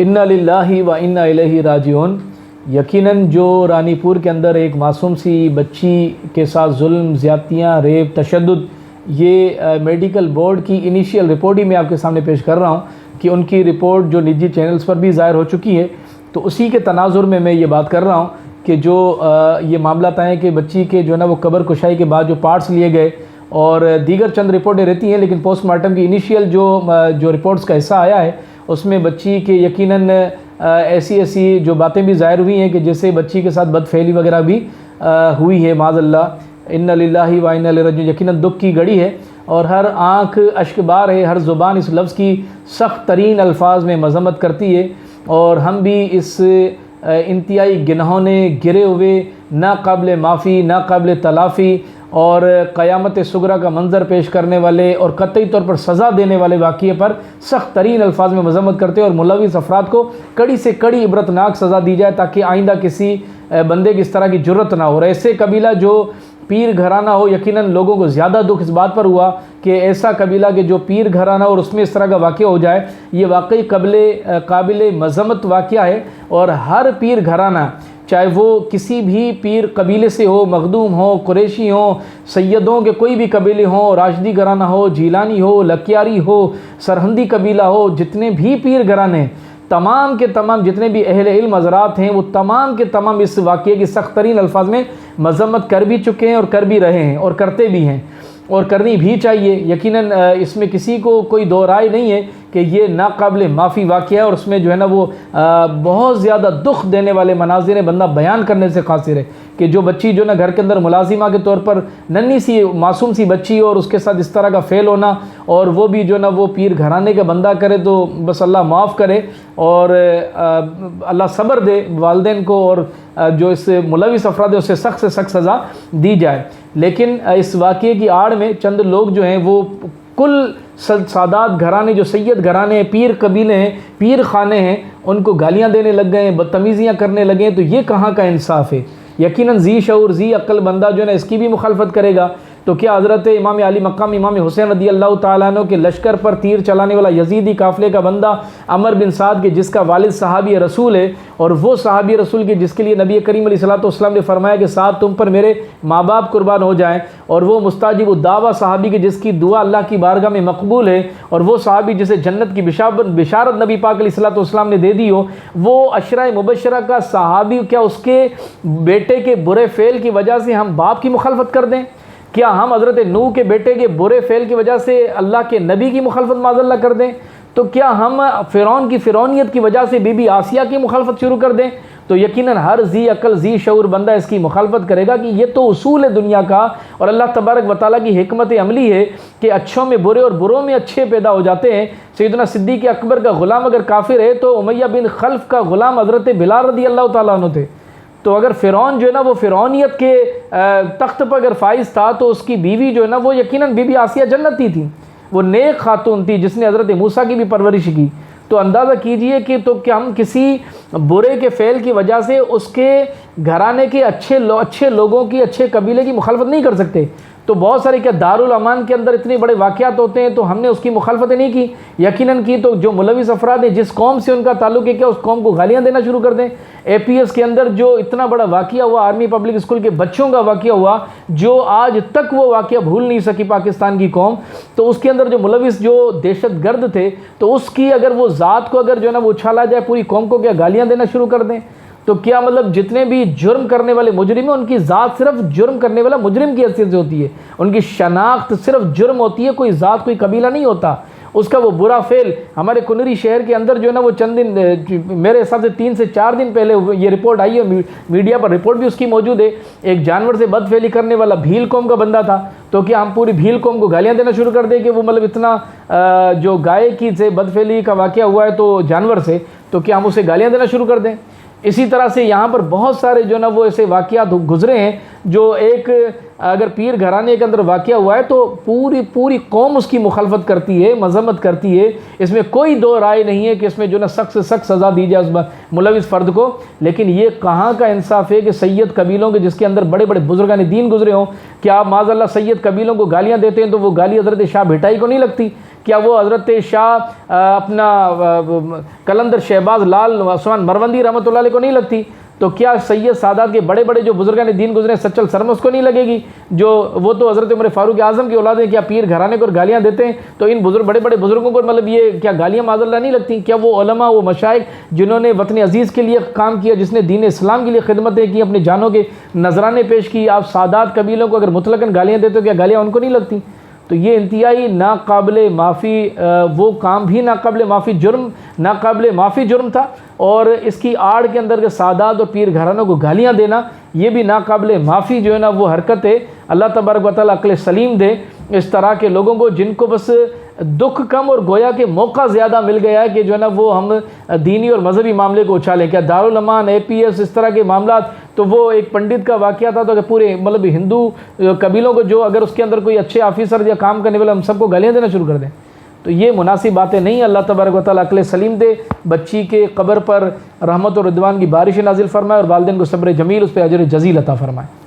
इन्ना लिल्लाहि व इन्ना इलैहि राजिऊन। यकीनन जो रानी पुर के अंदर एक मासूम सी बच्ची के साथ जुल्म, ज़्यादतियाँ, रेप, तशद्दुद, ये मेडिकल बोर्ड की इनिशियल रिपोर्ट ही मैं आपके सामने पेश कर रहा हूँ कि उनकी रिपोर्ट जो निजी चैनल्स पर भी ज़ाहिर हो चुकी है। तो उसी के तनाजुर में मैं ये बात कर रहा हूँ कि जो ये मामला है कि बच्ची के जो है ना वो कब्र कुशाई के बाद जो पार्ट्स लिए गए और दीगर चंद रिपोर्टें रहती हैं, लेकिन पोस्टमार्टम की इनिशियल जो रिपोर्ट्स का हिस्सा आया है उसमें बच्ची के यकीनन ऐसी जो बातें भी ज़ाहिर हुई हैं कि जैसे बच्ची के साथ बदफेली वगैरह भी हुई है। माज़अल्लाह, इन्ना लिल्लाहि व इन्ना इलैहि राजिऊन। यकीनन दुख की घड़ी है और हर आँख अश्कबार है, हर ज़ुबान इस लफ्ज़ की सख्त तरीन अल्फाज में मज़म्मत करती है और हम भी इस इंतहाई गिनाहों ने गिरे हुए, नाक़ाबिल माफ़ी, नाक़ाबिल तलाफ़ी और क़यामत सुगरा का मंज़र पेश करने वाले और कतई तौर पर सज़ा देने वाले वाक़ये पर सख्त तरीन अल्फाज में मज़म्मत करते हैं और मुलविस अफराद को कड़ी से कड़ी इबरतनाक सज़ा दी जाए ताकि आइंदा किसी बंदे की इस तरह की जुर्रत ना हो। और ऐसे कबीला जो पीर घराना हो, यकीनन लोगों को ज़्यादा दुख इस बात पर हुआ कि ऐसा कबीला कि जो पीर घराना और उसमें इस तरह का वाक़या हो जाए, ये वाकई काबिल मज़म्मत वाक़या है। और हर पीर घराना, चाहे वो किसी भी पीर कबीले से हो, मखदूम हो, कुरैशी हो, सैयदों के कोई भी कबीले हों, राशिदी घराना हो, जीलानी हो, लकियारी हो, सरहंदी कबीला हो, जितने भी पीर घराने, तमाम के तमाम जितने भी अहले इल्म हज़रात हैं वो तमाम के तमाम इस वाक़ये की सख्त तरीन अल्फाज में मज़म्मत कर भी चुके हैं और कर भी रहे हैं और करते भी हैं और करनी भी चाहिए। यकीनन इसमें किसी को कोई दो राय नहीं है कि ये नाक़ाबिल माफ़ी वाक़या है और उसमें जो है ना वो बहुत ज़्यादा दुख देने वाले मनाज़िर बंदा बयान करने से क़ासिर है कि जो बच्ची जो ना घर के अंदर मुलाजिमा के तौर पर नन्ही सी मासूम सी बच्ची और उसके साथ इस तरह का फ़ेल होना और वो भी जो ना वो पीर घराने का बंदा करे तो बस अल्लाह माफ़ करे और अल्लाह सब्र दे वालिदैन को और जो इस मुलविस अफराद है उससे सख्त से सख्त सज़ा दी जाए। लेकिन इस वाक़ये की आड़ में चंद लोग जो हैं वो कुल सादात घराने, जो सैयद घराने हैं, पीर कबीले हैं, पीर खाने हैं, उनको गालियां देने लग गए हैं, बदतमीज़ियाँ करने लगे हैं। तो ये कहाँ का इंसाफ है? यकीनन जी शऊर जी अक्ल बंदा जो है ना इसकी भी मुखालफत करेगा। तो क्या हज़रत इमाम अली मक़ाम इमाम हुसैन रदी अल्लाह ताला अन्हु के लश्कर पर तीर चलाने वाला यजीदी काफ़िले का बंदा अमर बिन साद के जिसका वालिद सहाबी रसूल है और वो सहाबी रसूल के जिसके लिए नबी करीम अलैहिस्सलाम ने फरमाया कि साथ तुम पर मेरे माँ बाप कुर्बान हो जाएँ, और वो मुस्ताजिब दावा सहाबी के जिसकी दुआ अल्लाह की बारगाह में मकबूल है, और वो सहाबी जिसे जन्नत की बिशारत नबी पाक अलैहिस्सलाम ने दे दी हो, वो अशरा मुबशरा का सहाबी, क्या उसके बेटे के बुरे फ़ेल की वजह से हम बाप की मुखालफत कर दें? क्या हम हज़रत नूह के बेटे के बुरे फ़ेल की वजह से अल्लाह के नबी की मुखालफत माज़अल्लाह कर दें? तो क्या हम फ़िरौन की फ़िरौनियत की वजह से बीबी आसिया की मुखालफत शुरू कर दें? तो यकीनन हर जी अकल जी शऊर बंदा इसकी मुखालफत करेगा कि ये तो उसूल है दुनिया का और अल्लाह तबारक व तआला की हिकमत अमली है कि अच्छों में बुरे और बुरों में अच्छे पैदा हो जाते हैं। सैयदना सिद्दीक़ अकबर का ग़ुलाम अगर काफिर है तो उमैया बिन खल्फ का ग़ुलाम हज़रत बिलाल रदी अल्लाह ताला अन्हु थे। तो अगर फ़िरौन जो है ना वो फ़िरौनियत के तख्त पर अगर फाइज था तो उसकी बीवी जो है ना वो यकीनन बीबी आसिया जन्नती थी, वो नेक खातून थी जिसने हज़रत मूसा की भी परवरिश की। तो अंदाज़ा कीजिए कि तो क्या हम किसी बुरे के फ़ेल की वजह से उसके घराने के अच्छे लोगों की, अच्छे कबीले की मुखालफत नहीं कर सकते? तो बहुत सारे क्या दारुल अमान के अंदर इतने बड़े वाक़यात होते हैं तो हमने उसकी मुखालफत नहीं की? यकीनन की। तो जो मुलविस अफराद हैं, जिस कौम से उनका ताल्लुक़ है, क्या उस कौम को गालियाँ देना शुरू कर दें? APS के अंदर जो इतना बड़ा वाक़या हुआ, आर्मी पब्लिक स्कूल के बच्चों का वाक़या हुआ, जो आज तक वो वाक़या भूल नहीं सकी पाकिस्तान की कौम, तो उसके अंदर जो मुलविस जो दहशत गर्द थे, तो उसकी अगर वो ज़ात को अगर जो है ना वो उछाला जाए, पूरी कौम को क्या गालियाँ देना शुरू कर दें? तो क्या मतलब जितने भी जुर्म करने वाले मुजरिम हैं उनकी ज़ात सिर्फ जुर्म करने वाला मुजरिम की हैसियत से होती है, उनकी शनाख्त सिर्फ जुर्म होती है, कोई ज़ात कोई कबीला नहीं होता। उसका वो बुरा फ़ेल हमारे कुनरी शहर के अंदर जो है ना वो चंद दिन, मेरे हिसाब से 3 से 4 दिन पहले ये रिपोर्ट आई है, मीडिया पर रिपोर्ट भी उसकी मौजूद है। एक जानवर से बदफेली करने वाला भील कौम का बंदा था। तो क्या हम पूरी भील कौम को गालियाँ देना शुरू कर दें कि वो मतलब इतना जो गाय की से बदफेली का वाक़या हुआ है तो जानवर से, तो क्या हम उसे गालियाँ देना शुरू कर दें? इसी तरह से यहाँ पर बहुत सारे जो ना वो ऐसे वाक़यात गुज़रे हैं जो एक अगर पीर घराने के अंदर वाक़या हुआ है तो पूरी कौम उसकी मुखालफत करती है, मज़म्मत करती है। इसमें कोई दो राय नहीं है कि इसमें जो ना सख्त से सख्त सज़ा दी जाए उस मुलविस फ़र्द को। लेकिन ये कहाँ का इंसाफ है कि सैयद कबीलों के जिसके अंदर बड़े बड़े बुजुर्गान दीन गुजरे हों, क्या आप माज़अल्लाह सैयद कबीलों को गालियाँ देते हैं तो वो गाली हज़रत शाह भिटाई को नहीं लगती? کیا وہ حضرت شاہ اپنا قلندر شہباز لال عثمان مروندی رحمۃ اللہ علیہ کو نہیں لگتی؟ تو کیا سید سادات کے بڑے بڑے جو بزرگان دین گزرے سچل سرمس کو نہیں لگے گی؟ جو وہ تو حضرت عمر فاروق اعظم کی اولاد ہیں، کیا پیر گھرانے کو گالیاں دیتے ہیں؟ تو ان بڑے بڑے بزرگوں کو مطلب یہ کیا گالیاں معاذ اللہ نہیں لگتی؟ کیا وہ علماء، وہ مشائخ جنہوں نے وطن عزیز کے لیے کام کیا، جس نے دین اسلام کے لیے خدمتیں کی، اپنی جانوں کے نذرانے پیش کی، آپ سادات قبیلوں کو اگر مطلقاً گالیاں دیتے ہو، کیا گالیاں ان کو نہیں لگتی؟ تو یہ انتہائی ناقابل معافی، وہ کام بھی ناقابل معافی جرم تھا، اور اس کی آڑ کے اندر کے سادات اور پیر گھرانوں کو گالیاں دینا یہ بھی ناقابل معافی جو ہے نا وہ حرکت ہے۔ اللہ تبارک و تعالیٰ عقل سلیم دے اس طرح کے لوگوں کو جن کو بس دکھ کم اور گویا کہ موقع زیادہ مل گیا ہے کہ جو ہے نا وہ ہم دینی اور مذہبی معاملے کو اچھالیں۔ کیا دارالعمان، APS اس طرح کے معاملات، تو وہ ایک پنڈت کا واقعہ تھا تو کہ پورے مطلب ہندو قبیلوں کو جو اگر اس کے اندر کوئی اچھے آفیسر یا کام کرنے والے ہم سب کو گالیاں دینا شروع کر دیں، تو یہ مناسب باتیں نہیں۔ اللہ تبارک و تعالیٰ عقل سلیم دے، بچی کے قبر پر رحمت و رضوان کی بارش نازل فرمائے، اور والدین کو صبر جمیل، اس پہ اجر جزیل عطا فرمائے۔